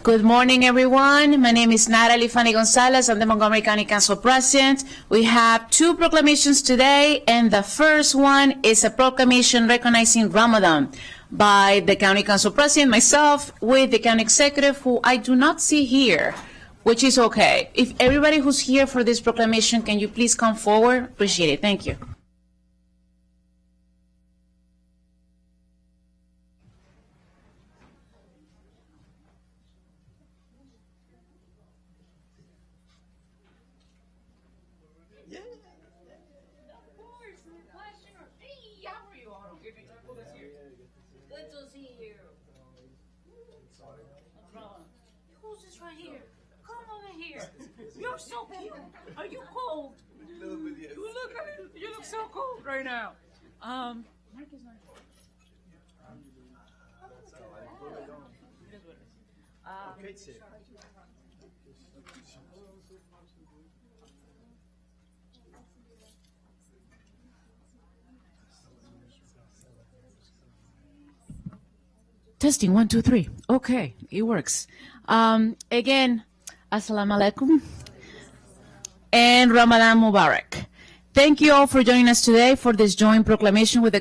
Good morning, everyone. My name is Natalie Fanny Gonzalez. I'm the Montgomery County Council President. We have two proclamations today, and the first one is a proclamation recognizing Ramadan by the County Council President, myself, with the County Executive, who I do not see here, which is okay. If everybody who's here for this proclamation, can you please come forward? Appreciate it. Thank you. You're so cold. Are you cold? You look so cold right now. Mike is not cold. Testing, 1, 2, 3. Okay, it works. Again, Assalamu alaikum and Ramadan Mubarak. Thank you all for joining us today for this joint proclamation with the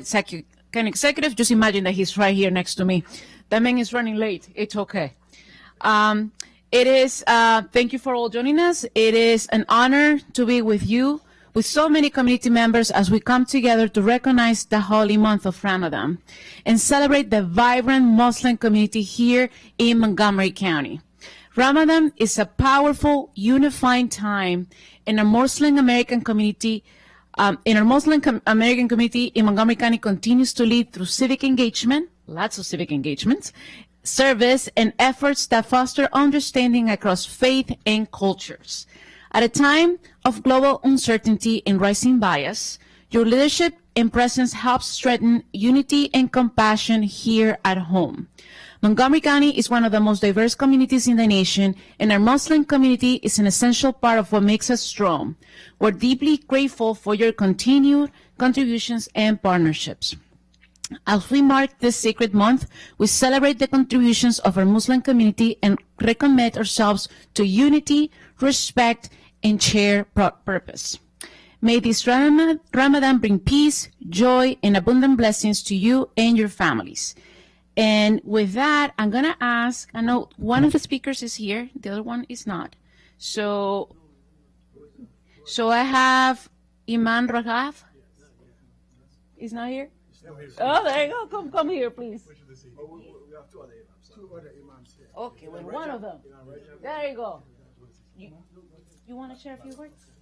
County Executive. Just imagine that he's right here next to me. That man is running late. It's okay. Thank you for all joining us. It is an honor to be with you, with so many community members as we come together to recognize the holy month of Ramadan and celebrate the vibrant Muslim community here in Montgomery County. Ramadan is a powerful, unifying time in our Muslim American community. American community in Montgomery County continues to lead through civic engagement, lots of civic engagements, service, and efforts that foster understanding across faith and cultures. At a time of global uncertainty and rising bias, your leadership and presence helps strengthen unity and compassion here at home. Montgomery County is one of the most diverse communities in the nation, and our Muslim community is an essential part of what makes us strong. We're deeply grateful for your continued contributions and partnerships. As we mark this sacred month, we celebrate the contributions of our Muslim community and recommit ourselves to unity, respect, and shared purpose. May this Ramadan bring peace, joy, and abundant blessings to you and your families. And with that, I'm going to ask, I know one of the speakers is here, the other one is not. So I have Iman Raghav. He's not here? Oh, there you go. Come here, please. Okay, well, one of them. There you go. You want to share a few words?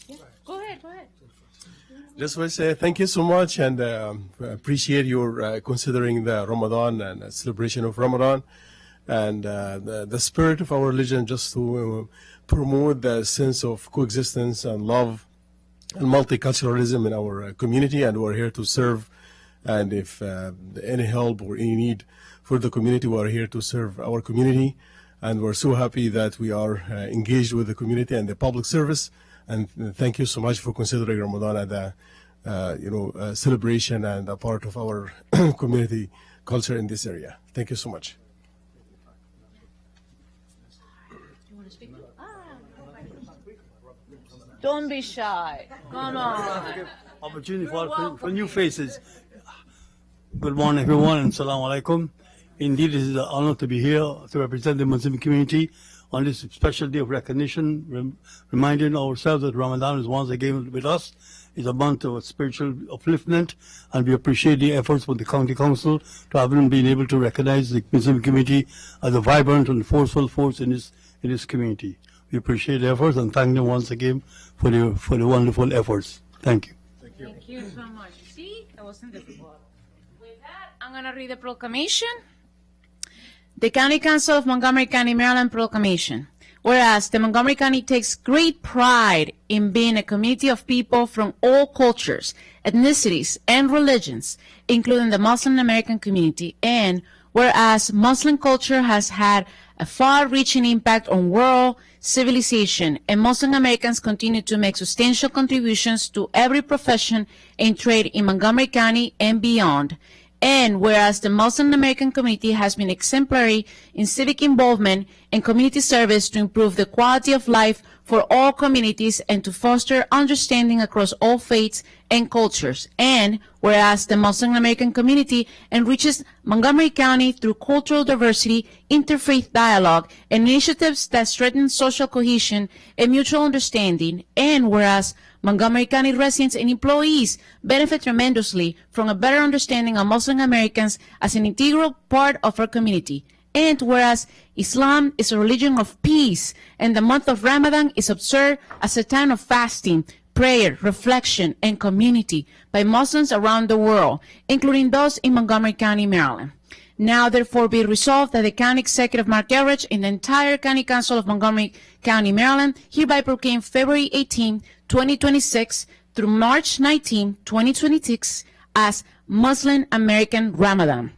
Yeah. Go ahead. Just want to say thank you so much, and appreciate your considering the Ramadan and the celebration of Ramadan and the spirit of our religion, just to promote the sense of coexistence and love and multiculturalism in our community. And we're here to serve, and if any help or any need for the community, we're here to serve our community. And we're so happy that we are engaged with the community and the public service. And thank you so much for considering Ramadan as a celebration and a part of our community culture in this area. Thank you so much. Don't be shy. Come on. Opportunity for new faces. Good morning, everyone, and Assalamu alaikum. Indeed, it is an honor to be here to represent the Muslim community on this special day of recognition, reminding ourselves that Ramadan is once again with us. It's a month of spiritual upliftment, and we appreciate the efforts of the County Council to have been able to recognize the Muslim community as a vibrant and forceful force in this community. We appreciate the efforts and thank them once again for the wonderful efforts. Thank you. Thank you so much. See, that wasn't difficult. With that, I'm going to read the proclamation. The County Council of Montgomery County, Maryland proclamation. Whereas the Montgomery County takes great pride in being a community of people from all cultures, ethnicities, and religions, including the Muslim American community, and whereas Muslim culture has had a far-reaching impact on world civilization, and Muslim Americans continue to make substantial contributions to every profession and trade in Montgomery County and beyond. And whereas the Muslim American community has been exemplary in civic involvement and community service to improve the quality of life for all communities and to foster understanding across all faiths and cultures. And whereas the Muslim American community enriches Montgomery County through cultural diversity, interfaith dialogue, and initiatives that strengthen social cohesion and mutual understanding. And whereas Montgomery County residents and employees benefit tremendously from a better understanding of Muslim Americans as an integral part of our community. And whereas Islam is a religion of peace and the month of Ramadan is observed as a time of fasting, prayer, reflection, and community by Muslims around the world, including those in Montgomery County, Maryland. Now, therefore, be resolved that the County Executive Mark Elrich and the entire County Council of Montgomery County, Maryland, hereby proclaim February 18, 2026 through March 19, 2026 as Muslim American Ramadan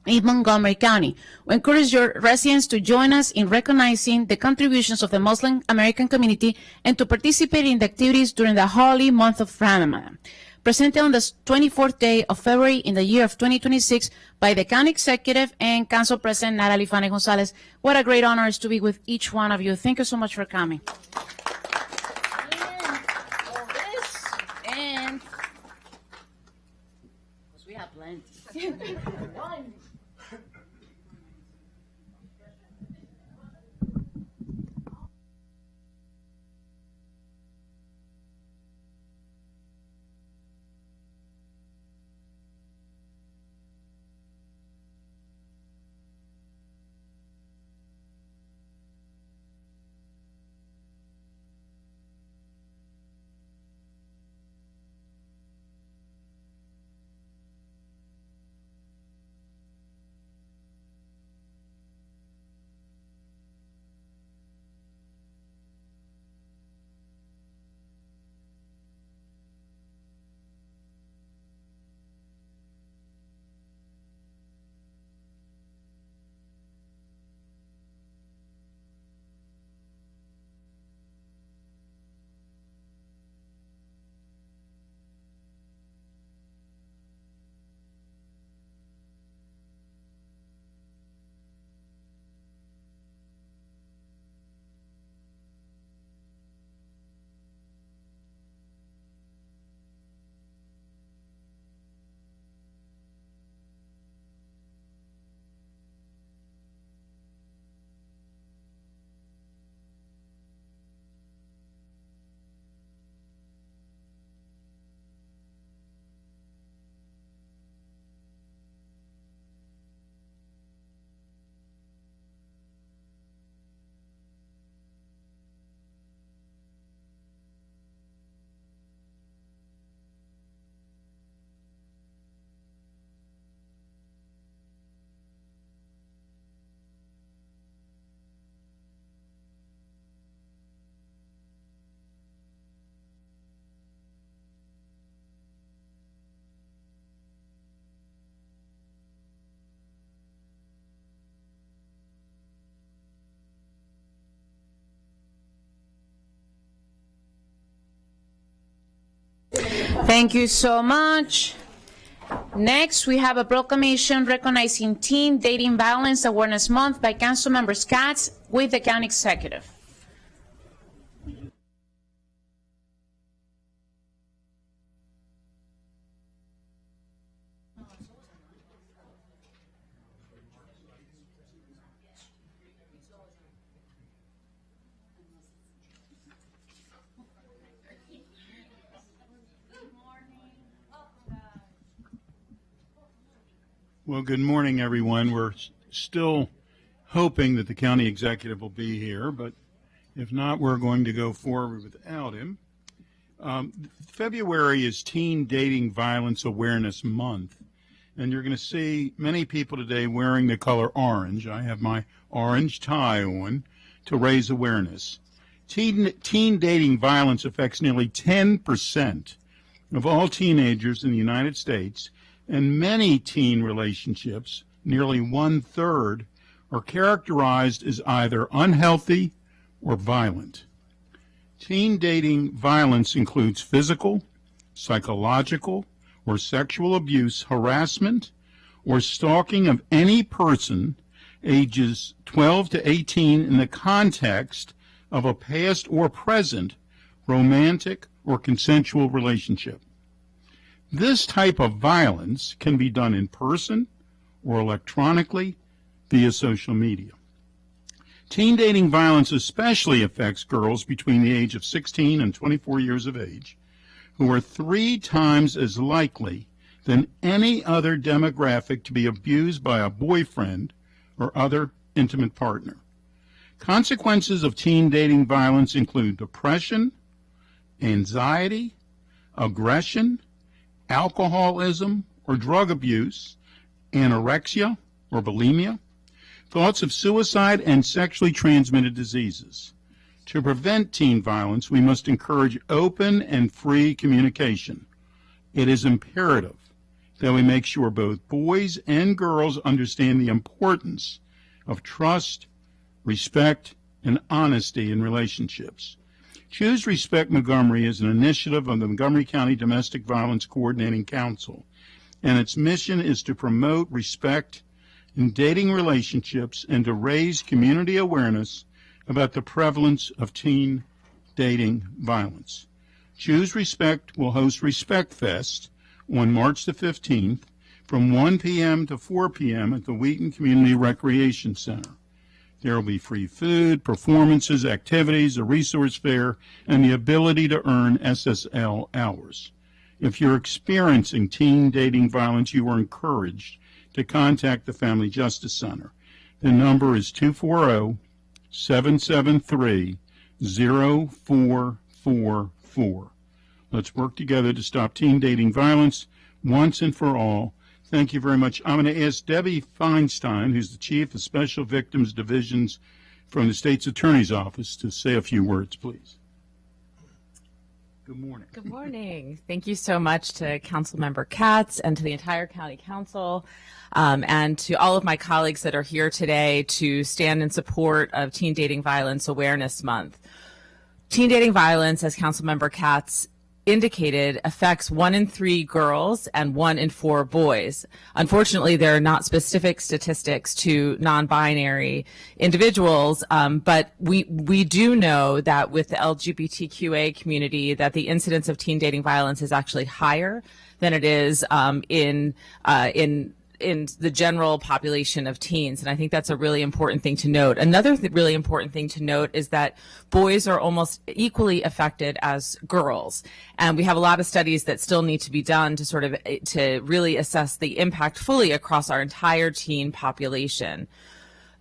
in Montgomery County. We encourage your residents to join us in recognizing the contributions of the Muslim American community and to participate in the activities during the holy month of Ramadan. Presented on the 24th day of February in the year of 2026 by the County Executive and Council President Natalie Fane Gonzalez. What a great honor it is to be with each one of you. Thank you so much for coming. And we have plenty. Thank you so much. Next, we have a proclamation recognizing Teen Dating Violence Awareness Month by Councilmember Scott with the County Executive. Well, good morning, everyone. We're still hoping that the county executive will be here, but if not, we're going to go forward without him. February is Teen Dating Violence Awareness Month, and you're going to see many people today wearing the color orange. I have my orange tie on to raise awareness. Teen dating violence affects nearly 10% of all teenagers in the United States, and many teen relationships, nearly 1/3, are characterized as either unhealthy or violent. Teen dating violence includes physical, psychological, or sexual abuse, harassment, or stalking of any person ages 12 to 18 in the context of a past or present romantic or consensual relationship. This type of violence can be done in person or electronically via social media. Teen dating violence especially affects girls between the age of 16 and 24 years of age, who are 3 times as likely than any other demographic to be abused by a boyfriend or other intimate partner. Consequences of teen dating violence include depression, anxiety, aggression, alcoholism or drug abuse, anorexia or bulimia, thoughts of suicide, and sexually transmitted diseases. To prevent teen violence, we must encourage open and free communication. It is imperative that we make sure both boys and girls understand the importance of trust, respect, and honesty in relationships. Choose Respect Montgomery is an initiative of the Montgomery County Domestic Violence Coordinating Council, and its mission is to promote respect in dating relationships and to raise community awareness about the prevalence of teen dating violence. Choose Respect will host Respect Fest on March the 15th from 1 p.m. to 4 p.m. at the Wheaton Community Recreation Center. There will be free food, performances, activities, a resource fair, and the ability to earn SSL hours. If you're experiencing teen dating violence, you are encouraged to contact the Family Justice Center. The number is 240-773-0444. Let's work together to stop teen dating violence once and for all. Thank you very much. I'm going to ask Debbie Feinstein, who's the Chief of Special Victims Divisions from the State's Attorney's Office, to say a few words, please. Good morning. Good morning. Thank you so much to Councilmember Katz and to the entire County Council, and to all of my colleagues that are here today to stand in support of Teen Dating Violence Awareness Month. Teen dating violence, as Councilmember Katz indicated, affects 1 in 3 girls and 1 in 4 boys. Unfortunately, there are not specific statistics to non-binary individuals, but we do know that with the LGBTQA community that the incidence of teen dating violence is actually higher than it is in the general population of teens. And I think that's a really important thing to note. Another really important thing to note is that boys are almost equally affected as girls. And we have a lot of studies that still need to be done to really assess the impact fully across our entire teen population.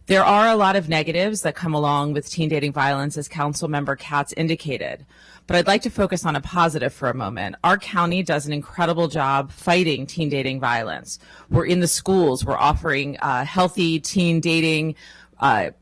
There are a lot of negatives that come along with teen dating violence, as Councilmember Katz indicated. But I'd like to focus on a positive for a moment. Our county does an incredible job fighting teen dating violence. We're in the schools. We're offering healthy teen dating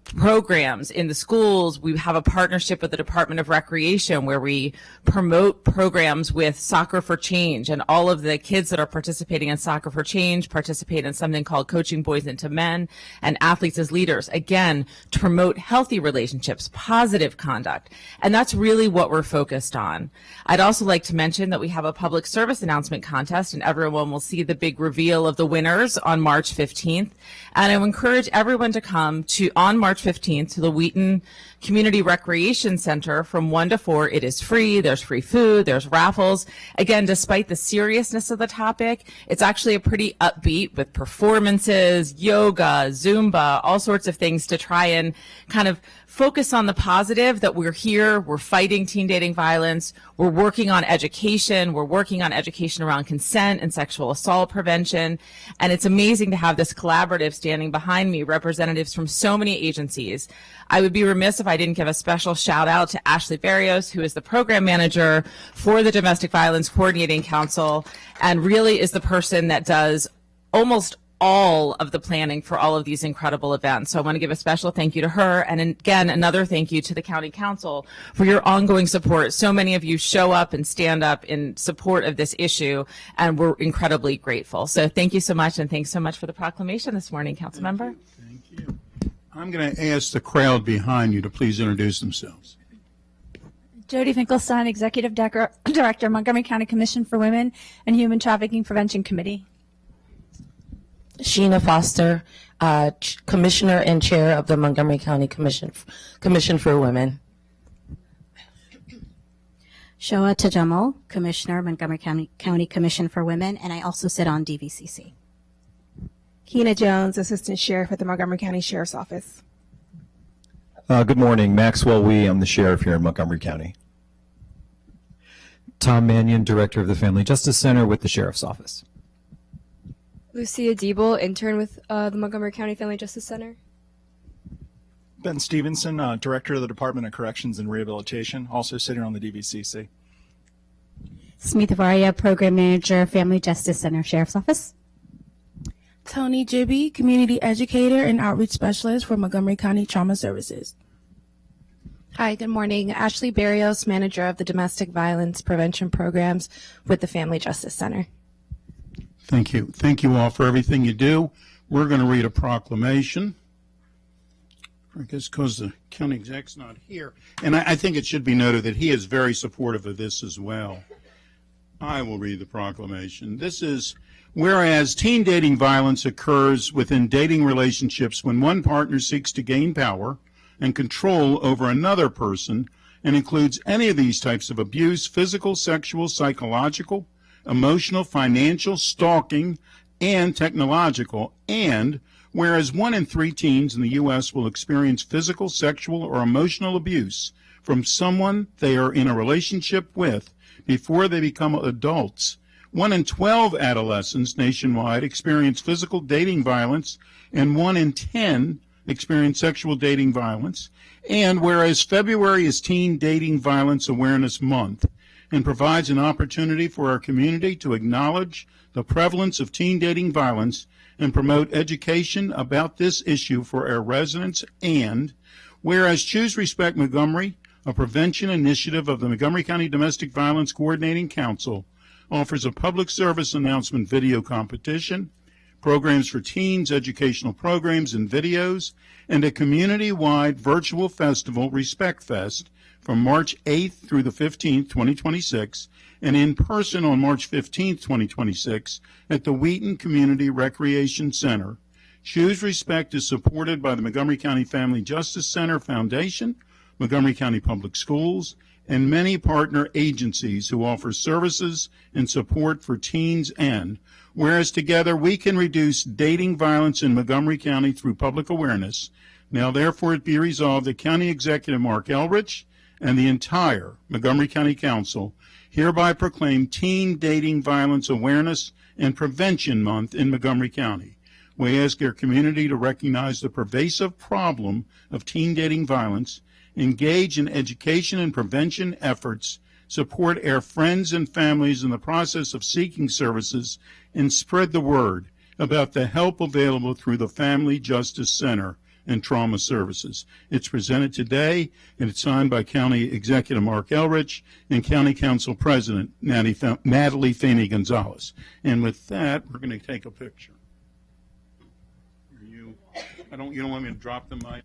programs in the schools. We have a partnership with the Department of Recreation where we promote programs with Soccer for Change, and all of the kids that are participating in Soccer for Change participate in something called Coaching Boys into Men and Athletes as Leaders, again, to promote healthy relationships, positive conduct. And that's really what we're focused on. I'd also like to mention that we have a public service announcement contest, and everyone will see the big reveal of the winners on March 15th. And I would encourage everyone to come on March 15th to the Wheaton Community Recreation Center from 1 to 4. It is free. There's free food. There's raffles. Again, despite the seriousness of the topic, it's actually a pretty upbeat with performances, yoga, Zumba, all sorts of things to try and kind of focus on the positive, that we're here, we're fighting teen dating violence, we're working on education, we're working on education around consent and sexual assault prevention, and it's amazing to have this collaborative standing behind me, representatives from so many agencies. I would be remiss if I didn't give a special shout out to Ashley Barrios, who is the program manager for the Domestic Violence Coordinating Council, and really is the person that does almost all of the planning for all of these incredible events. So I want to give a special thank you to her. And again, another thank you to the County Council for your ongoing support. So many of you show up and stand up in support of this issue, and we're incredibly grateful. So thank you so much, and thanks so much for the proclamation this morning, Councilmember. Thank you. I'm going to ask the crowd behind you to please introduce themselves. Jody Finkelstein, Executive Director, Montgomery County Commission for Women and Human Trafficking Prevention Committee. Sheena Foster, Commissioner and Chair of the Montgomery County Commission for Women. Shoa Tajamo, Commissioner, Montgomery County Commission for Women, and I also sit on DVCC. Keena Jones, Assistant Sheriff at the Montgomery County Sheriff's Office. Good morning, Maxwell Wee. I'm the sheriff here in Montgomery County. Tom Mannion, Director of the Family Justice Center with the Sheriff's Office. Lucia Diebel, intern with the Montgomery County Family Justice Center. Ben Stevenson, Director of the Department of Corrections and Rehabilitation, also sitting on the DVCC. Smita Varia, Program Manager, Family Justice Center, Sheriff's Office. Tony Gibby, Community Educator and Outreach Specialist for Montgomery County Trauma Services. Hi, good morning. Ashley Barrios, Manager of the Domestic Violence Prevention Programs with the Family Justice Center. Thank you. Thank you all for everything you do. We're going to read a proclamation. I guess because the county exec's not here. And I think it should be noted that he is very supportive of this as well. I will read the proclamation. This is, whereas teen dating violence occurs within dating relationships when one partner seeks to gain power and control over another person and includes any of these types of abuse, physical, sexual, psychological, emotional, financial, stalking, and technological, and whereas 1 in 3 teens in the U.S. will experience physical, sexual, or emotional abuse from someone they are in a relationship with before they become adults. 1 in 12 adolescents nationwide experience physical dating violence, and 1 in 10 experience sexual dating violence. And whereas February is Teen Dating Violence Awareness Month and provides an opportunity for our community to acknowledge the prevalence of teen dating violence and promote education about this issue for our residents, and whereas Choose Respect Montgomery, a prevention initiative of the Montgomery County Domestic Violence Coordinating Council, offers a public service announcement video competition, programs for teens, educational programs and videos, and a community-wide virtual festival, Respect Fest, from March 8th through the 15th, 2026, and in person on March 15th, 2026, at the Wheaton Community Recreation Center. Choose Respect is supported by the Montgomery County Family Justice Center Foundation, Montgomery County Public Schools, and many partner agencies who offer services and support for teens, and whereas together we can reduce dating violence in Montgomery County through public awareness, now therefore it be resolved that County Executive Mark Elrich and the entire Montgomery County Council hereby proclaim Teen Dating Violence Awareness and Prevention Month in Montgomery County. We ask our community to recognize the pervasive problem of teen dating violence, engage in education and prevention efforts, support our friends and families in the process of seeking services, and spread the word about the help available through the Family Justice Center and Trauma Services. It's presented today, and it's signed by County Executive Mark Elrich and County Council President Natalie Feeney Gonzalez. And with that, we're going to take a picture. You don't want me to drop the mic?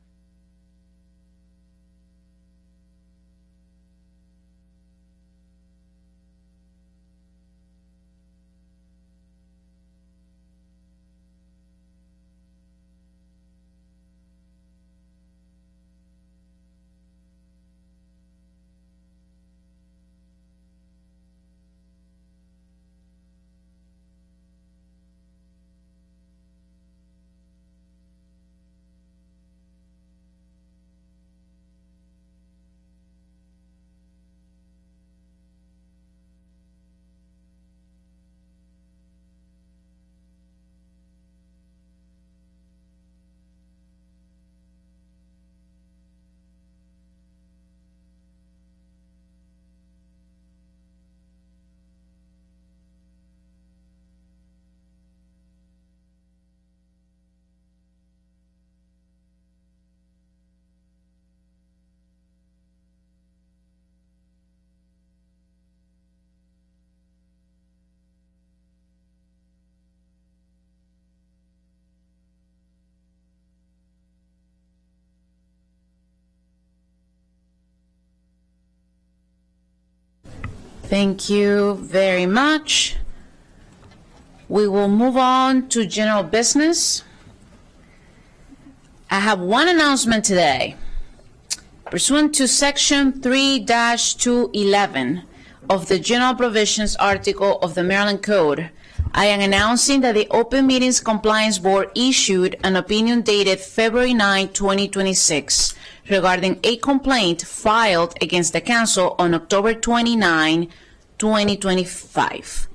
Thank you very much. We will move on to general business. I have one announcement today. Pursuant to Section 3-211 of the General Provisions Article of the Maryland Code, I am announcing that the Open Meetings Compliance Board issued an opinion dated February 9, 2026, regarding a complaint filed against the council on October 29, 2025.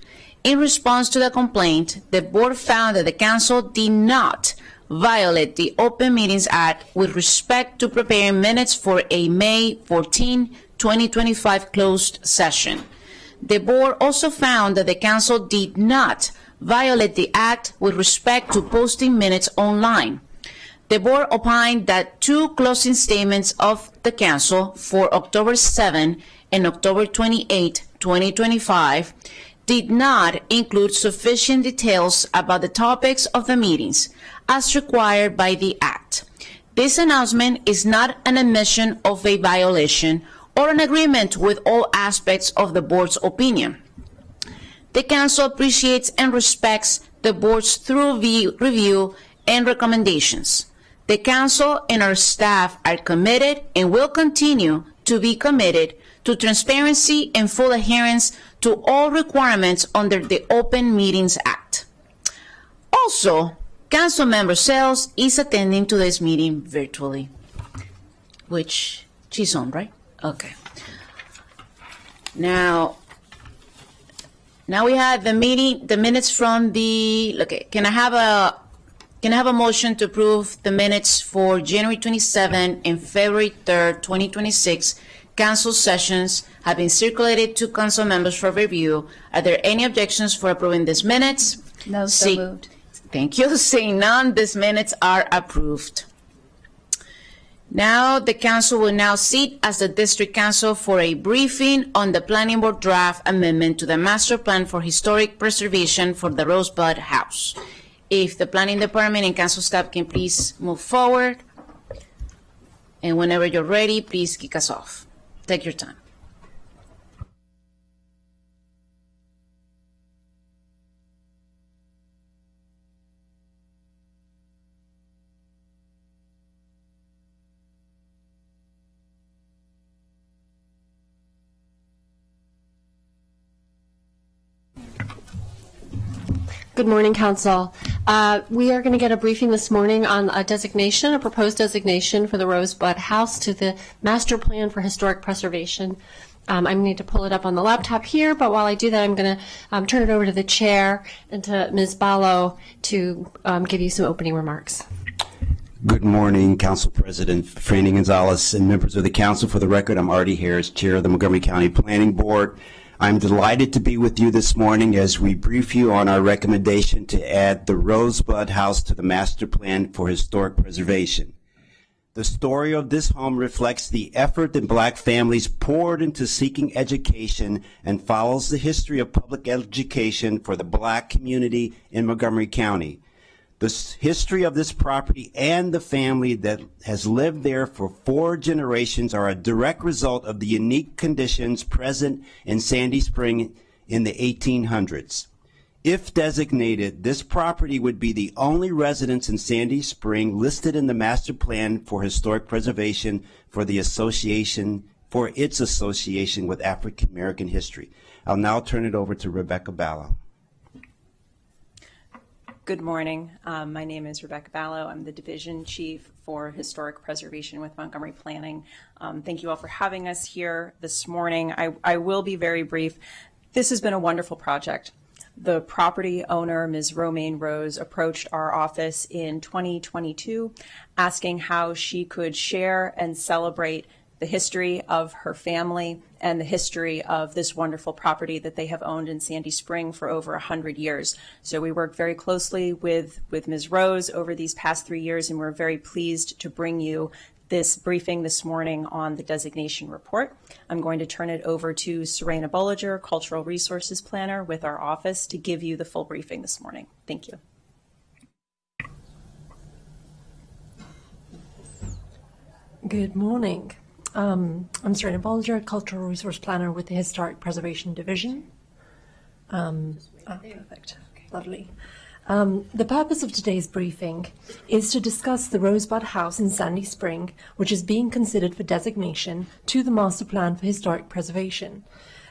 In response to the complaint, the board found that the council did not violate the Open Meetings Act with respect to preparing minutes for a May 14, 2025 closed session. The board also found that the council did not violate the act with respect to posting minutes online. The board opined that two closing statements of the council for October 7 and October 28, 2025 did not include sufficient details about the topics of the meetings as required by the act. This announcement is not an admission of a violation or an agreement with all aspects of the board's opinion. The council appreciates and respects the board's thorough review and recommendations. The council and our staff are committed and will continue to be committed to transparency and full adherence to all requirements under the Open Meetings Act. Also, Councilmember Sales is attending today's meeting virtually, which she's on, right? Okay. Now we have the minutes from the, okay, can I have a motion to approve the minutes for January 27 and February 3rd, 2026 council sessions have been circulated to council members for review. Are there any objections for approving these minutes? No, so moved. Thank you. Seeing none, these minutes are approved. Now, the council will now sit as the district council for a briefing on the planning board draft amendment to the master plan for historic preservation for the Rosebud House. If the planning department and council staff can please move forward. And whenever you're ready, please kick us off. Take your time. Good morning, Council. We are going to get a briefing this morning on a designation, a proposed designation for the Rosebud House to the Master Plan for Historic Preservation. I need to pull it up on the laptop here, but while I do that, I'm going to turn it over to the chair and to Ms. Ballo to give you some opening remarks. Good morning, Council President Franny Gonzalez and members of the Council. For the record, I'm Artie Harris, Chair of the Montgomery County Planning Board. I'm delighted to be with you this morning as we brief you on our recommendation to add the Rosebud House to the Master Plan for Historic Preservation. The story of this home reflects the effort that Black families poured into seeking education and follows the history of public education for the Black community in Montgomery County. The history of this property and the family that has lived there for 4 generations are a direct result of the unique conditions present in Sandy Spring in the 1800s. If designated, this property would be the only residence in Sandy Spring listed in the Master Plan for Historic Preservation for its association with African American history. I'll now turn it over to Rebecca Ballo. Good morning. My name is Rebecca Ballo. I'm the Division Chief for Historic Preservation with Montgomery Planning. Thank you all for having us here this morning. I will be very brief. This has been a wonderful project. The property owner, Ms. Romaine Rose, approached our office in 2022 asking how she could share and celebrate the history of her family and the history of this wonderful property that they have owned in Sandy Spring for over 100 years. So we worked very closely with Ms. Rose over these past 3 years, and we're very pleased to bring you this briefing this morning on the designation report. I'm going to turn it over to Serena Bolliger, Cultural Resources Planner with our office, to give you the full briefing this morning. Thank you. Good morning. I'm Serena Bolliger, Cultural Resource Planner with the Historic Preservation Division. Perfect. lovely. The purpose of today's briefing is to discuss the Rosebud House in Sandy Spring, which is being considered for designation to the Master Plan for Historic Preservation.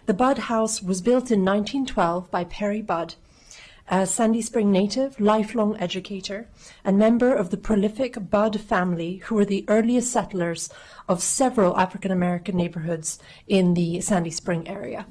The Budd House was built in 1912 by Perry Budd, a Sandy Spring native, lifelong educator, and member of the prolific Budd family, who were the earliest settlers of several African American neighborhoods in the Sandy Spring area.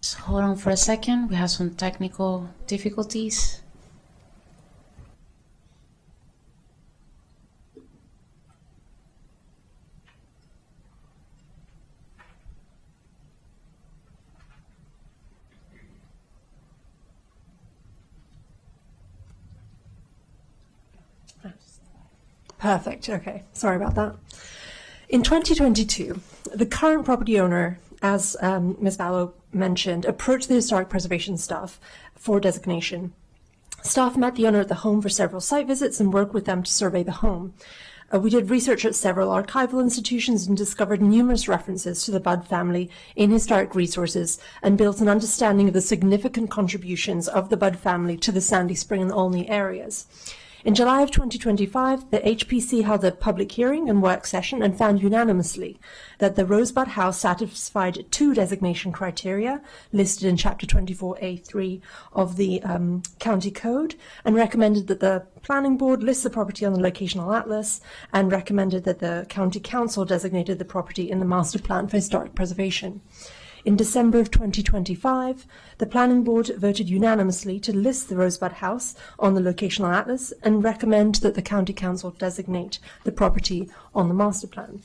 Just hold on for a second. We have some technical difficulties. Perfect. Okay. Sorry about that. In 2022, the current property owner, as Ms. Ballo mentioned, approached the historic preservation staff for designation. Staff met the owner at the home for several site visits and worked with them to survey the home. We did research at several archival institutions and discovered numerous references to the Budd family in historic resources and built an understanding of the significant contributions of the Budd family to the Sandy Spring and Olney areas. In July of 2025, the HPC held a public hearing and work session and found unanimously that the Rosebud House satisfied 2 designation criteria listed in Chapter 24A3 of the County Code, and recommended that the Planning Board list the property on the Locational Atlas, and recommended that the County Council designated the property in the Master Plan for Historic Preservation. In December of 2025, the Planning Board voted unanimously to list the Rosebud House on the Locational Atlas and recommend that the County Council designate the property on the Master Plan.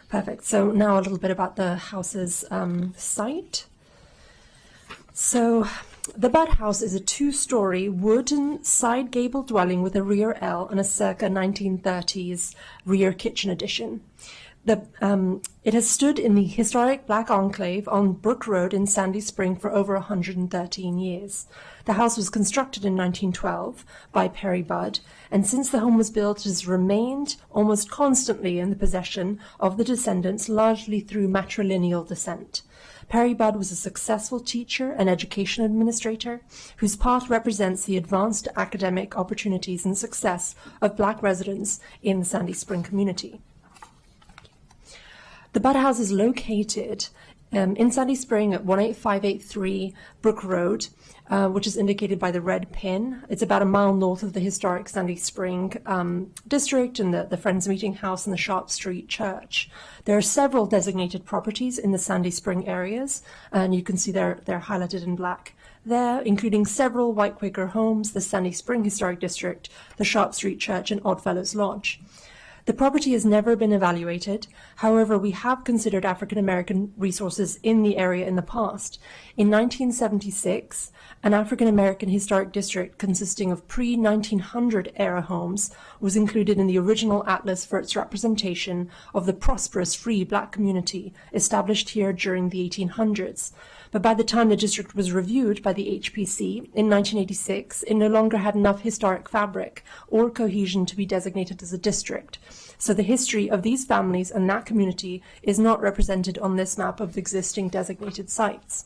Perfect. So now a little bit about the house's site. So the Budd House is a 2-story wooden side gable dwelling with a rear L and a circa 1930s rear kitchen addition. It has stood in the historic Black Enclave on Brook Road in Sandy Spring for over 113 years. The house was constructed in 1912 by Perry Budd, and since the home was built, it has remained almost constantly in the possession of the descendants, largely through matrilineal descent. Perry Budd was a successful teacher and education administrator whose path represents the advanced academic opportunities and success of Black residents in the Sandy Spring community. The Budd House is located in Sandy Spring at 18583 Brook Road, which is indicated by the red pin. It's about a mile north of the historic Sandy Spring district and the Friends Meeting House and the Sharp Street Church. There are several designated properties in the Sandy Spring areas, and you can see they're highlighted in black there, including several White Quaker homes, the Sandy Spring Historic District, the Sharp Street Church, and Oddfellows Lodge. The property has never been evaluated. However, we have considered African American resources in the area in the past. In 1976, an African American historic district consisting of pre-1900 era homes was included in the original atlas for its representation of the prosperous free Black community established here during the 1800s. But by the time the district was reviewed by the HPC in 1986, it no longer had enough historic fabric or cohesion to be designated as a district. So the history of these families and that community is not represented on this map of existing designated sites.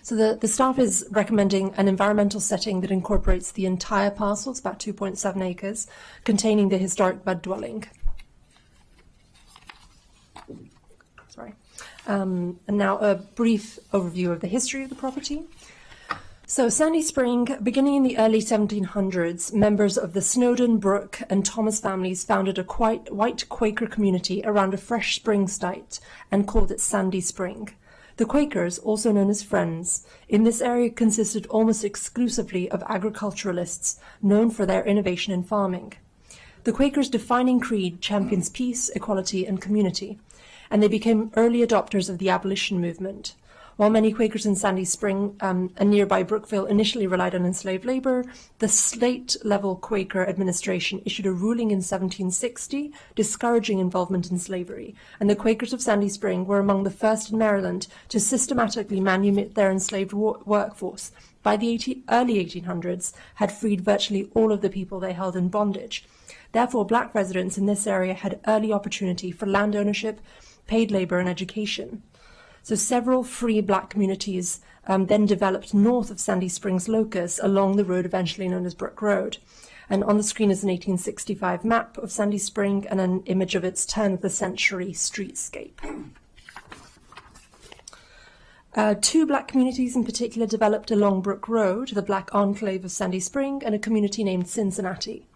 So the staff is recommending an environmental setting that incorporates the entire parcel, it's about 2.7 acres, containing the historic Budd dwelling. Sorry. And now a brief overview of the history of the property. So Sandy Spring, beginning in the early 1700s, members of the Snowden, Brooke, and Thomas families founded a white Quaker community around a fresh spring site and called it Sandy Spring. The Quakers, also known as Friends, in this area consisted almost exclusively of agriculturalists known for their innovation in farming. The Quakers' defining creed champions peace, equality, and community, and they became early adopters of the abolition movement. While many Quakers in Sandy Spring and nearby Brookville initially relied on enslaved labor, the slate-level Quaker administration issued a ruling in 1760 discouraging involvement in slavery, and the Quakers of Sandy Spring were among the first in Maryland to systematically manumit their enslaved workforce. By the early 1800s, had freed virtually all of the people they held in bondage. Therefore, black residents in this area had early opportunity for land ownership, paid labor, and education. So several free black communities then developed north of Sandy Springs locus along the road eventually known as Brook Road. And on the screen is an 1865 map of Sandy Spring and an image of its turn-of-the-century streetscape. Two black communities in particular developed along Brook Road, the Black Enclave of Sandy Spring and a community named Cincinnati.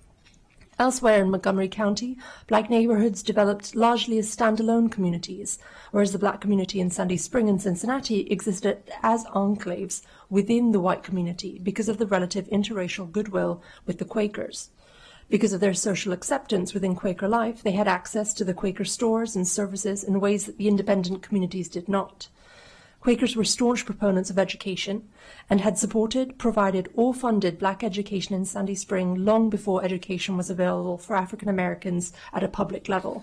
Elsewhere in Montgomery County, black neighborhoods developed largely as standalone communities, whereas the black community in Sandy Spring and Cincinnati existed as enclaves within the white community because of the relative interracial goodwill with the Quakers. Because of their social acceptance within Quaker life, they had access to the Quaker stores and services in ways that the independent communities did not. Quakers were staunch proponents of education and had supported, provided, or funded black education in Sandy Spring long before education was available for African Americans at a public level.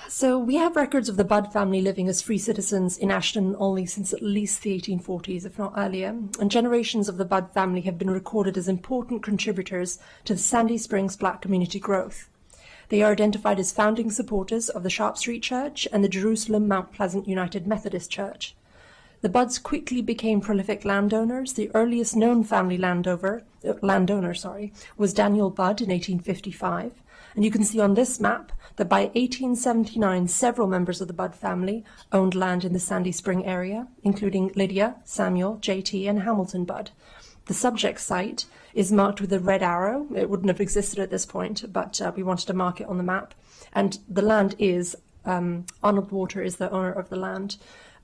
So we have records of the Budd family living as free citizens in Ashton only since at least the 1840s, if not earlier, and generations of the Budd family have been recorded as important contributors to the Sandy Springs black community growth. They are identified as founding supporters of the Sharp Street Church and the Jerusalem Mount Pleasant United Methodist Church. The Budds quickly became prolific landowners. The earliest known family landowner was Daniel Budd in 1855. And you can see on this map that by 1879, several members of the Budd family owned land in the Sandy Spring area, including Lydia, Samuel, J.T., and Hamilton Budd. The subject site is marked with a red arrow. It wouldn't have existed at this point, but we wanted to mark it on the map. And the land is, Arnold Water is the owner of the land.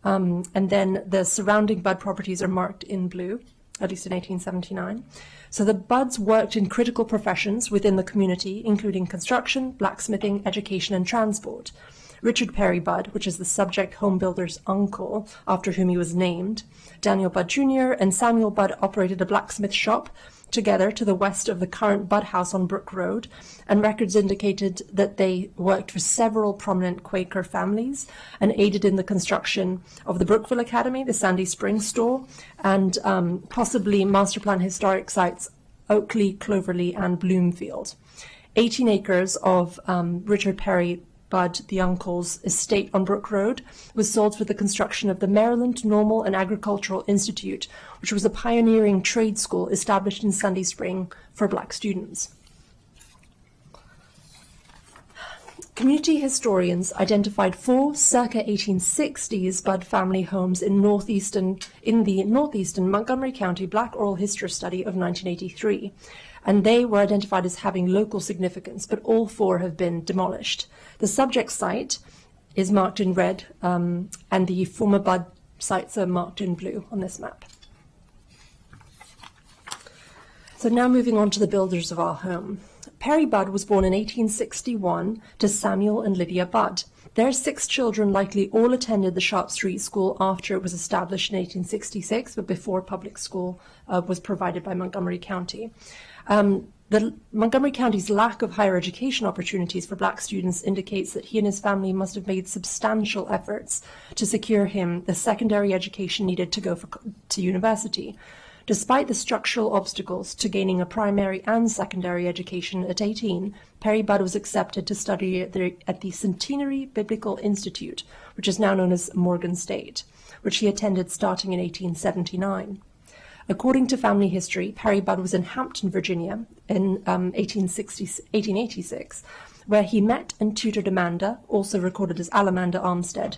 And then the surrounding Budd properties are marked in blue, at least in 1879. So the Budds worked in critical professions within the community, including construction, blacksmithing, education, and transport. Richard Perry Budd, which is the subject home builder's uncle, after whom he was named, Daniel Budd Jr., and Samuel Budd operated a blacksmith shop together to the west of the current Budd House on Brook Road, and records indicated that they worked for several prominent Quaker families and aided in the construction of the Brookville Academy, the Sandy Springs store, and possibly master plan historic sites Oakley, Cloverly, and Bloomfield. 18 acres of Richard Perry Budd, the uncle's estate on Brook Road, was sold for the construction of the Maryland Normal and Agricultural Institute, which was a pioneering trade school established in Sandy Spring for black students. Community historians identified 4 circa 1860s Budd family homes in the northeastern Montgomery County Black Oral History Study of 1983, and they were identified as having local significance, but all 4 have been demolished. The subject site is marked in red, and the former Budd sites are marked in blue on this map. So now moving on to the builders of our home. Perry Budd was born in 1861 to Samuel and Lydia Budd. Their 6 children likely all attended the Sharp Street School after it was established in 1866, but before public school was provided by Montgomery County. The Montgomery County's lack of higher education opportunities for black students indicates that he and his family must have made substantial efforts to secure him the secondary education needed to go to university. Despite the structural obstacles to gaining a primary and secondary education at 18, Perry Budd was accepted to study at the Centenary Biblical Institute, which is now known as Morgan State, which he attended starting in 1879. According to family history, Perry Budd was in Hampton, Virginia in 1886, where he met and tutored Amanda, also recorded as Alamanda Armstead.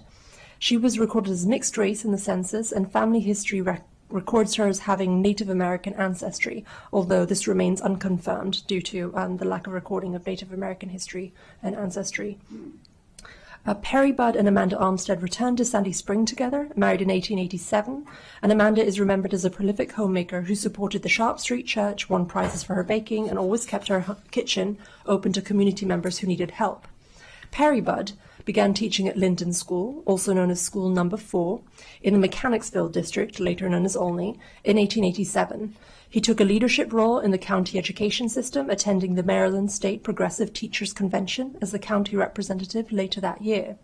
She was recorded as mixed race in the census, and family history records her as having Native American ancestry, although this remains unconfirmed due to the lack of recording of Native American history and ancestry. Perry Budd and Amanda Armstead returned to Sandy Spring together, married in 1887, and Amanda is remembered as a prolific homemaker who supported the Sharp Street Church, won prizes for her baking, and always kept her kitchen open to community members who needed help. Perry Budd began teaching at Linden School, also known as School Number 4, in the Mechanicsville district, later known as Olney, in 1887. He took a leadership role in the county education system, attending the Maryland State Progressive Teachers Convention as the county representative later that year.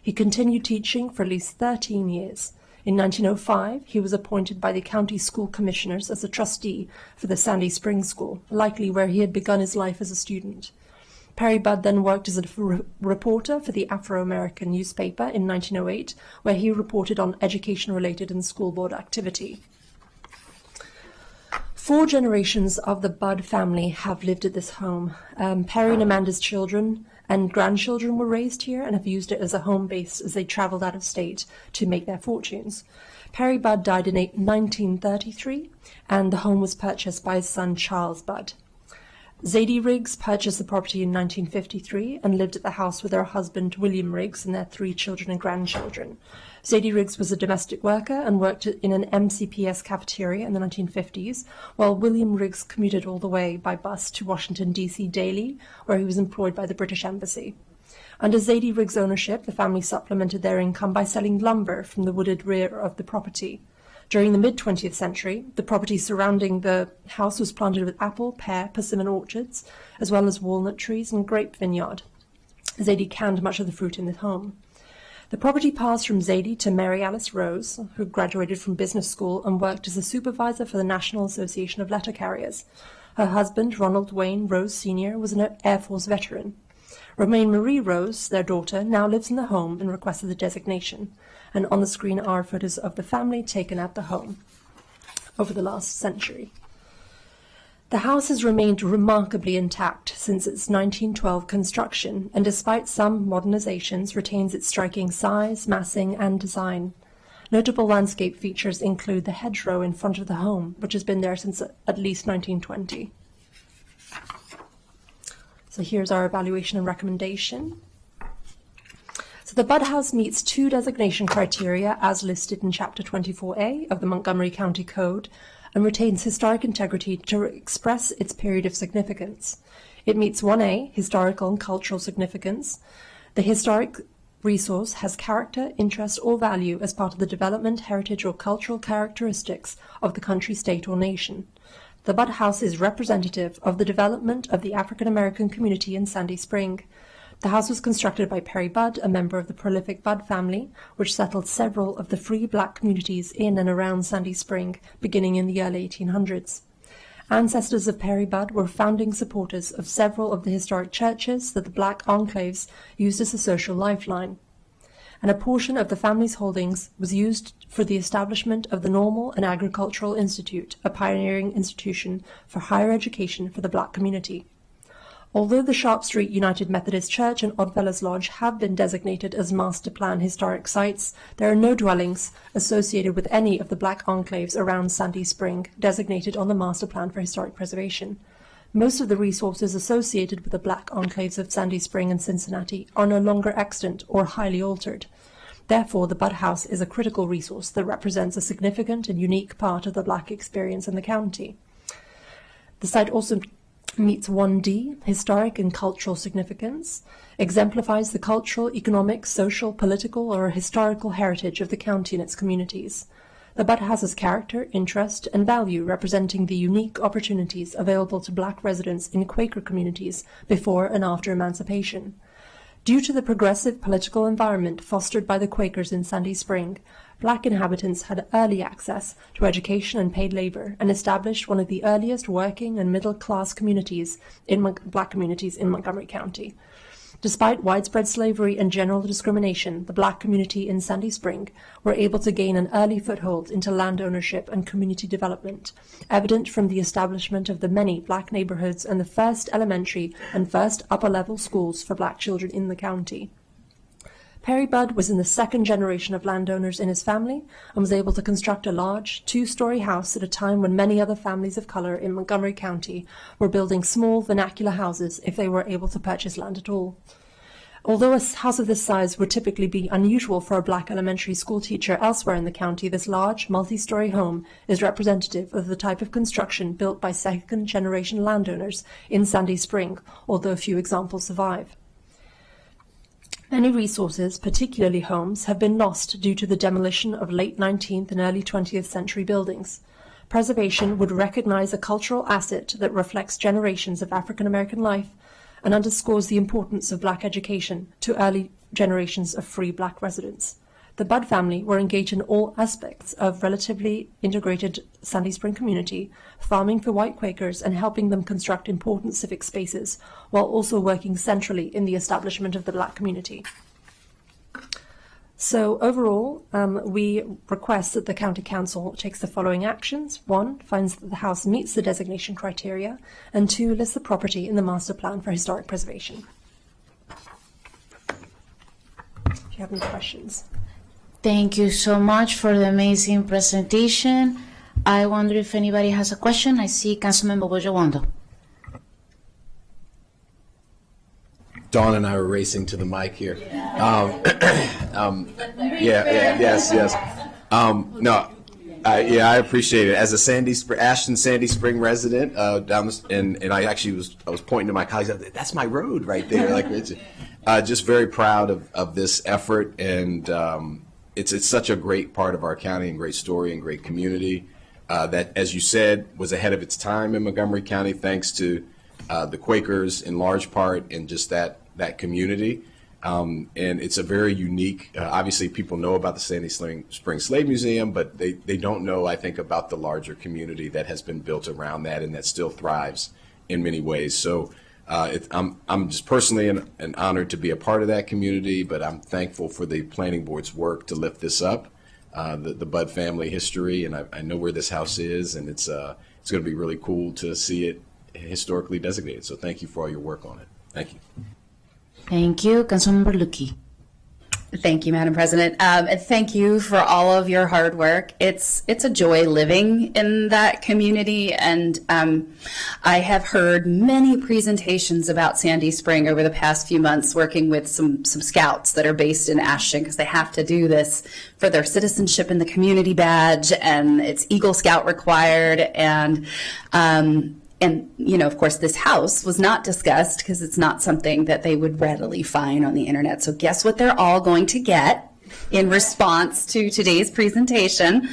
He continued teaching for at least 13 years. In 1905, he was appointed by the county school commissioners as a trustee for the Sandy Springs School, likely where he had begun his life as a student. Perry Budd then worked as a reporter for the Afro-American newspaper in 1908, where he reported on education-related and school board activity. 4 generations of the Budd family have lived at this home. Perry and Amanda's children and grandchildren were raised here and have used it as a home base as they traveled out of state to make their fortunes. Perry Budd died in 1933, and the home was purchased by his son Charles Budd. Zadie Riggs purchased the property in 1953 and lived at the house with her husband William Riggs and their 3 children and grandchildren. Zadie Riggs was a domestic worker and worked in an MCPS cafeteria in the 1950s, while William Riggs commuted all the way by bus to Washington, D.C. daily, where he was employed by the British Embassy. Under Zadie Riggs' ownership, the family supplemented their income by selling lumber from the wooded rear of the property. During the mid-20th century, the property surrounding the house was planted with apple, pear, persimmon orchards, as well as walnut trees and grape vineyard. Zadie canned much of the fruit in the home. The property passed from Zadie to Mary Alice Rose, who graduated from business school and worked as a supervisor for the National Association of Letter Carriers. Her husband, Ronald Wayne Rose Sr., was an Air Force veteran. Romaine Marie Rose, their daughter, now lives in the home and requested the designation. And on the screen are photos of the family taken at the home over the last century. The house has remained remarkably intact since its 1912 construction, and despite some modernizations, retains its striking size, massing, and design. Notable landscape features include the hedgerow in front of the home, which has been there since at least 1920. So here's our evaluation and recommendation. So the Budd House meets 2 designation criteria as listed in Chapter 24A of the Montgomery County Code and retains historic integrity to express its period of significance. It meets 1A, historical and cultural significance. The historic resource has character, interest, or value as part of the development, heritage, or cultural characteristics of the country, state, or nation. The Budd House is representative of the development of the African American community in Sandy Spring. The house was constructed by Perry Budd, a member of the prolific Budd family, which settled several of the free black communities in and around Sandy Spring, beginning in the early 1800s. Ancestors of Perry Budd were founding supporters of several of the historic churches that the black enclaves used as a social lifeline. And a portion of the family's holdings was used for the establishment of the Normal and Agricultural Institute, a pioneering institution for higher education for the black community. Although the Sharp Street United Methodist Church and Oddfellows Lodge have been designated as master plan historic sites, there are no dwellings associated with any of the black enclaves around Sandy Spring designated on the master plan for historic preservation. Most of the resources associated with the black enclaves of Sandy Spring and Cincinnati are no longer extant or highly altered. Therefore, the Budd House is a critical resource that represents a significant and unique part of the black experience in the county. The site also meets 1D, historic and cultural significance, exemplifies the cultural, economic, social, political, or historical heritage of the county and its communities. The Budd House has character, interest, and value representing the unique opportunities available to black residents in Quaker communities before and after emancipation. Due to the progressive political environment fostered by the Quakers in Sandy Spring, black inhabitants had early access to education and paid labor and established one of the earliest working and middle-class communities black communities in Montgomery County. Despite widespread slavery and general discrimination, the black community in Sandy Spring were able to gain an early foothold into land ownership and community development, evident from the establishment of the many black neighborhoods and the first elementary and first upper-level schools for black children in the county. Perry Budd was in the 2nd generation of landowners in his family and was able to construct a large, 2-story house at a time when many other families of color in Montgomery County were building small vernacular houses if they were able to purchase land at all. Although a house of this size would typically be unusual for a black elementary school teacher elsewhere in the county, this large, multi-story home is representative of the type of construction built by 2nd-generation landowners in Sandy Spring, although a few examples survive. Many resources, particularly homes, have been lost due to the demolition of late 19th and early 20th century buildings. Preservation would recognize a cultural asset that reflects generations of African American life and underscores the importance of Black education to early generations of free Black residents. The Budd family were engaged in all aspects of relatively integrated Sandy Spring community, farming for white Quakers and helping them construct important civic spaces, while also working centrally in the establishment of the Black community. So overall, we request that the County Council takes the following actions. 1, finds that the house meets the designation criteria, and 2, lists the property in the master plan for historic preservation. Do you have any questions? Thank you so much for the amazing presentation. I wonder if anybody has a question. I see Councilmember Bojowondo. Dawn and I were racing to the mic here. I appreciate it. As a Ashton Sandy Spring resident, and I was pointing to my colleagues. That's my road right there. Just very proud of this effort, and it's such a great part of our county and great story and great community that, as you said, was ahead of its time in Montgomery County, thanks to the Quakers in large part, and just that community. And it's a very unique, obviously people know about the Sandy Spring Slave Museum, but they don't know, I think, about the larger community that has been built around that and that still thrives in many ways. So I'm just personally an honored to be a part of that community, but I'm thankful for the planning board's work to lift this up, the Budd family history, and I know where this house is, and it's going to be really cool to see it historically designated. So thank you for all your work on it. Thank you. Thank you. Councilmember Lukie. Thank you, Madam President. And thank you for all of your hard work. It's a joy living in that community. And I have heard many presentations about Sandy Spring over the past few months, working with some scouts that are based in Ashton, because they have to do this for their citizenship in the community badge, and it's Eagle Scout required. And of course, this house was not discussed because it's not something that they would readily find on the internet. So guess what they're all going to get in response to today's presentation?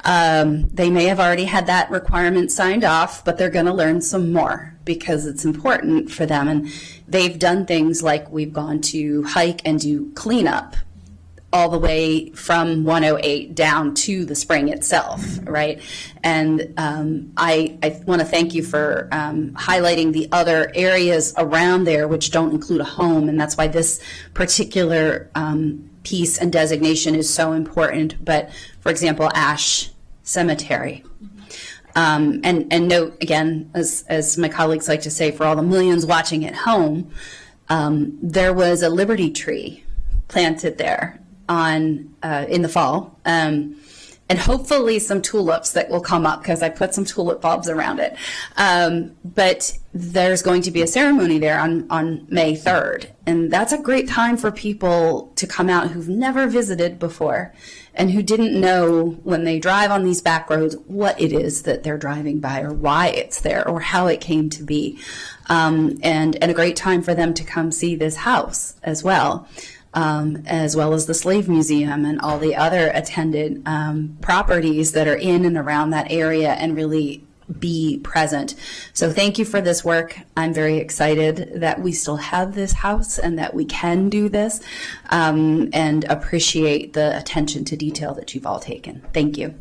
They may have already had that requirement signed off, but they're going to learn some more because it's important for them. And they've done things like we've gone to hike and do cleanup all the way from 108 down to the spring itself, right? And I want to thank you for highlighting the other areas around there which don't include a home, and that's why this particular piece and designation is so important. But for example, Ash Cemetery. And note again, as my colleagues like to say, for all the millions watching at home, there was a Liberty tree planted there in the fall, and hopefully some tulips that will come up because I put some tulip bulbs around it. But there's going to be a ceremony there on May 3rd, and that's a great time for people to come out who've never visited before and who didn't know when they drive on these back roads what it is that they're driving by or why it's there or how it came to be, and a great time for them to come see this house as well as the Slave Museum and all the other attended properties that are in and around that area, and really be present. So thank you for this work. I'm very excited that we still have this house and that we can do this, and appreciate the attention to detail that you've all taken. Thank you.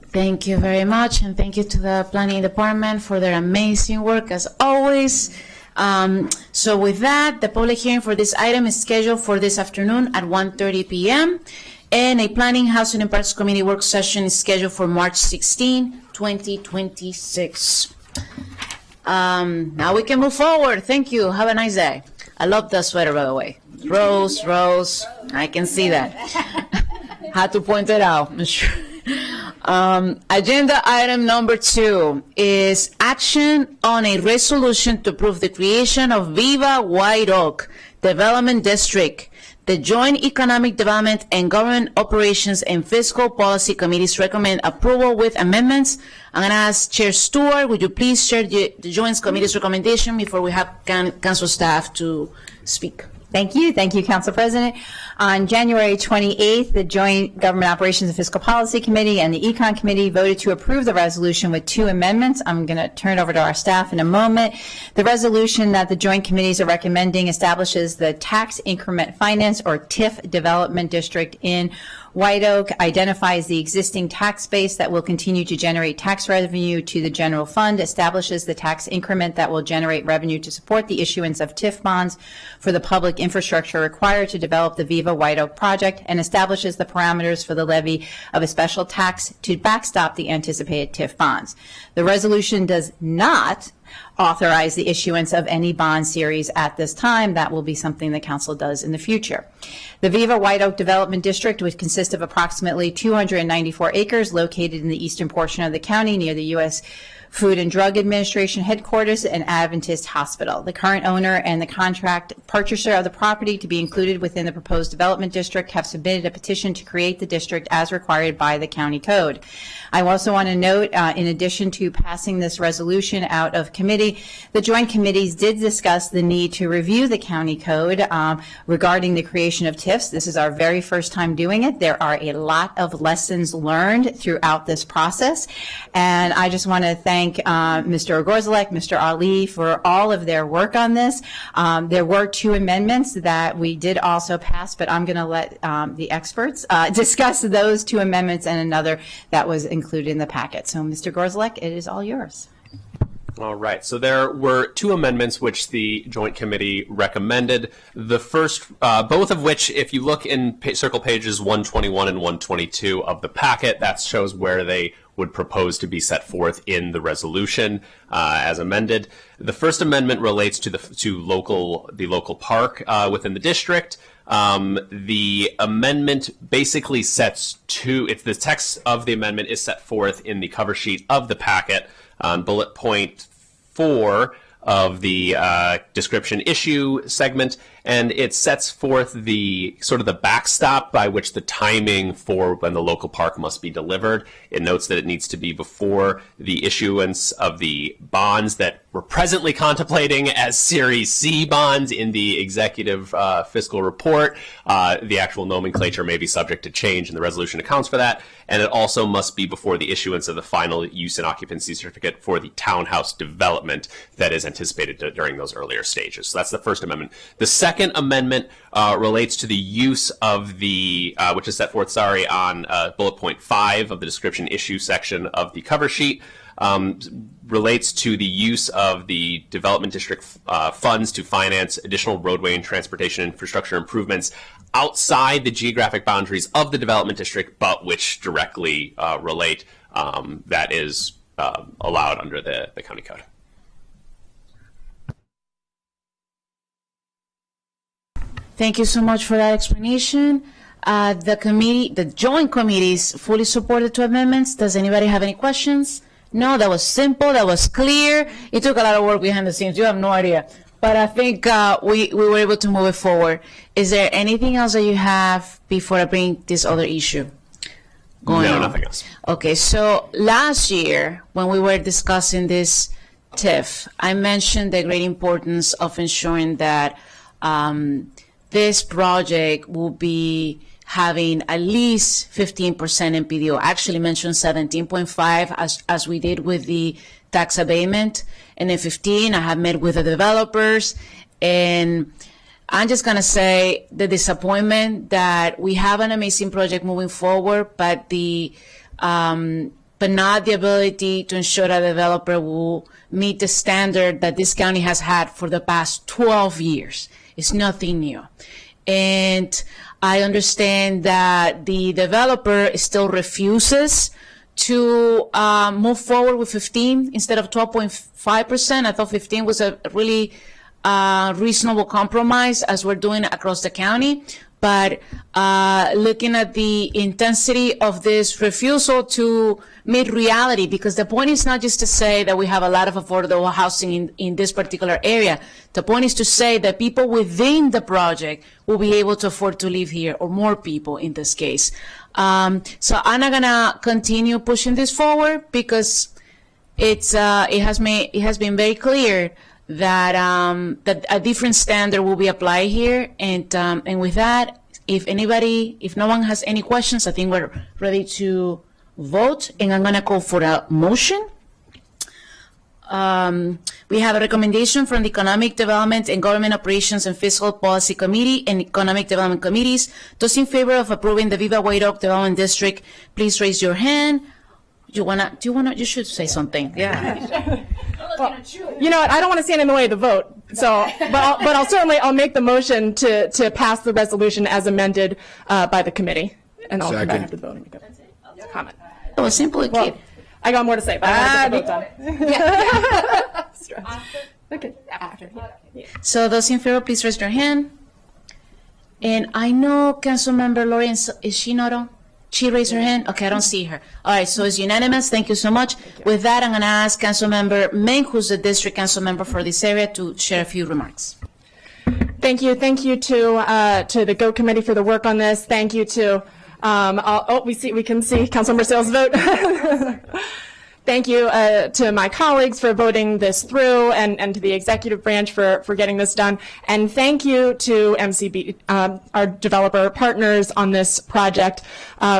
Thank you very much, and thank you to the Planning Department for their amazing work as always. So with that, the public hearing for this item is scheduled for this afternoon at 1:30 p.m. and a Planning, Housing and Parks Committee work session is scheduled for March 16, 2026. Now we can move forward. Thank you. Have a nice day. I love that sweater, by the way. Rose, I can see that. Had to point it out. Agenda item number 2 is action on a resolution to approve the creation of Viva White Oak Development District. The Joint Economic Development and Government Operations and Fiscal Policy Committees recommend approval with amendments. I'm going to ask Chair Stewart, would you please share the Joint Committee's recommendation before we have Council staff to speak? Thank you. Thank you, Council President. On January 28th, the Joint Government Operations and Fiscal Policy Committee and the Econ Committee voted to approve the resolution with 2 amendments. I'm going to turn it over to our staff in a moment. The resolution that the joint committees are recommending establishes the Tax Increment Finance, or TIF, Development District in White Oak, identifies the existing tax base that will continue to generate tax revenue to the general fund, establishes the tax increment that will generate revenue to support the issuance of TIF bonds for the public infrastructure required to develop the Viva White Oak project, and establishes the parameters for the levy of a special tax to backstop the anticipated TIF bonds. The resolution does not authorize the issuance of any bond series at this time. That will be something the council does in the future. The Viva White Oak Development District would consist of approximately 294 acres located in the eastern portion of the county near the U.S. Food and Drug Administration headquarters and Adventist Hospital. The current owner and the contract purchaser of the property to be included within the proposed development district have submitted a petition to create the district as required by the county code. I also want to note, in addition to passing this resolution out of committee, the joint committees did discuss the need to review the county code regarding the creation of TIFs. This is our very first time doing it. There are a lot of lessons learned throughout this process, and I just want to thank Mr. Gorzelek, Mr. Ali for all of their work on this. There were 2 amendments that we did also pass, but I'm going to let the experts discuss those 2 amendments and another that was included in the packet. So, Mr. Gorzelek, it is all yours. All right. So there were 2 amendments which the Joint Committee recommended. The first, both of which, if you look in circle pages 121 and 122 of the packet, that shows where they would propose to be set forth in the resolution as amended. The first amendment relates to the local park within the district. The amendment basically sets 2. It's the text of the amendment is set forth in the cover sheet of the packet on bullet point 4 of the description issue segment, and it sets forth the sort of the backstop by which the timing for when the local park must be delivered. It notes that it needs to be before the issuance of the bonds that we're presently contemplating as Series C bonds in the executive fiscal report. The actual nomenclature may be subject to change, and the resolution accounts for that. And it also must be before the issuance of the final use and occupancy certificate for the townhouse development that is anticipated during those earlier stages. So that's the first amendment. The second amendment relates to the use of the, which is set forth, on bullet point 5 of the description issue section of the cover sheet. Relates to the use of the development district funds to finance additional roadway and transportation infrastructure improvements outside the geographic boundaries of the development district, but which directly relate, that is allowed under the county code. Thank you so much for that explanation. The joint committees fully support the 2 amendments. Does anybody have any questions? No, that was simple. That was clear. It took a lot of work behind the scenes. You have no idea. But I think we were able to move it forward. Is there anything else that you have before I bring this other issue going on? No, nothing else. Okay, so last year when we were discussing this TIF, I mentioned the great importance of ensuring that this project will be having at least 15% NPDO. I actually mentioned 17.5 as we did with the tax abatement. And in 15, I have met with the developers, and I'm just going to say the disappointment that we have an amazing project moving forward, but not the ability to ensure that the developer will meet the standard that this county has had for the past 12 years. It's nothing new. And I understand that the developer still refuses to move forward with 15 instead of 12.5%. I thought 15 was a really reasonable compromise as we're doing across the county. But looking at the intensity of this refusal to meet reality, because the point is not just to say that we have a lot of affordable housing in this particular area. The point is to say that people within the project will be able to afford to live here, or more people in this case. So I'm not gonna continue pushing this forward because it has been very clear that that a different standard will be applied here. And with that, if no one has any questions, I think we're ready to vote. And I'm going to call for a motion. We have a recommendation from the Economic Development and Government Operations and Fiscal Policy Committee and Economic Development Committees. Those in favor of approving the Viva White Oak Development District, please raise your hand. You should say something. Yeah. Well, you know what? I don't want to stand in the way of the vote. So, but I'll make the motion to pass the resolution as amended by the committee, and I'll come back after the vote and make a comment. Oh, simple. Well, I got more to say, but I want to get the vote done. Okay. After. Yeah. So those in favor, please raise your hand. And I know Councilmember Lawrence, is she not on? She raised her hand? Okay, I don't see her. All right, so it's unanimous. Thank you so much. With that, I'm going to ask Councilmember Meng, who's the district council member for this area, to share a few remarks. Thank you. Thank you to the GO committee for the work on this. Thank you to we can see Councilmember Sales vote. Thank you to my colleagues for voting this through, and to the executive branch for getting this done. And thank you to MCB, our developer partners on this project,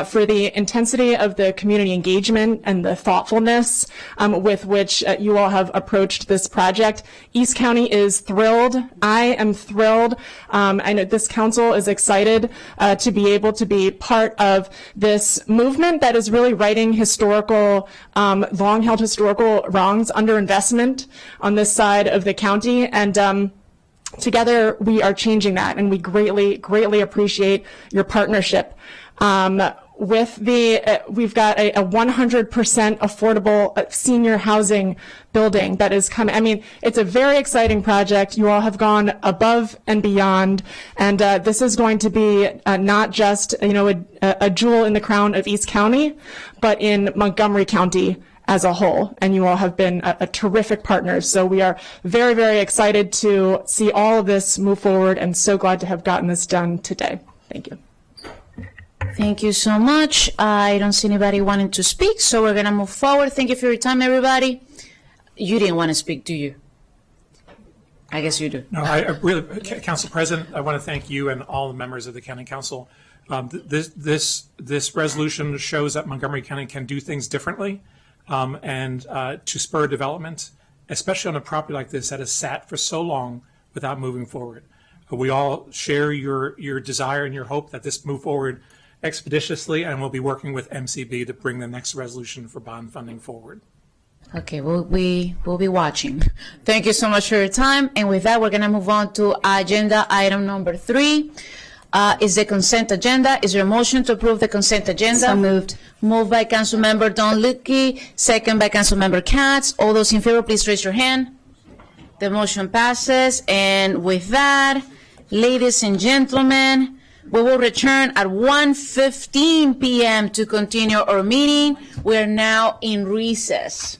for the intensity of the community engagement and the thoughtfulness with which you all have approached this project. East County is thrilled. I am thrilled. I know this council is excited to be able to be part of this movement that is really righting historical long-held historical wrongs, underinvestment on this side of the county, and together we are changing that, and we greatly appreciate your partnership. With we've got a 100% affordable senior housing building that is coming. I mean, it's a very exciting project. You all have gone above and beyond, and this is going to be not just a jewel in the crown of East County, but in Montgomery County as a whole, and you all have been a terrific partners. So we are very excited to see all of this move forward, and so glad to have gotten this done today. Thank you. Thank you so much. I don't see anybody wanting to speak, so we're going to move forward. Thank you for your time, everybody. You didn't want to speak, do you? I guess you do. No, I really, Council President, I want to thank you and all the members of the County Council. This resolution shows that Montgomery County can do things differently. And to spur development, especially on a property like this that has sat for so long without moving forward. We all share your desire and your hope that this move forward expeditiously, and we'll be working with MCB to bring the next resolution for bond funding forward. Okay, we'll be watching. Thank you so much for your time. And with that, we're going to move on to agenda item number 3. Is the consent agenda. Is there a motion to approve the consent agenda? So moved. Moved by Councilmember Don Lutke, second by Councilmember Katz. All those in favor, please raise your hand. The motion passes. And with that, ladies and gentlemen, we will return at 1:15 p.m. to continue our meeting. We are now in recess.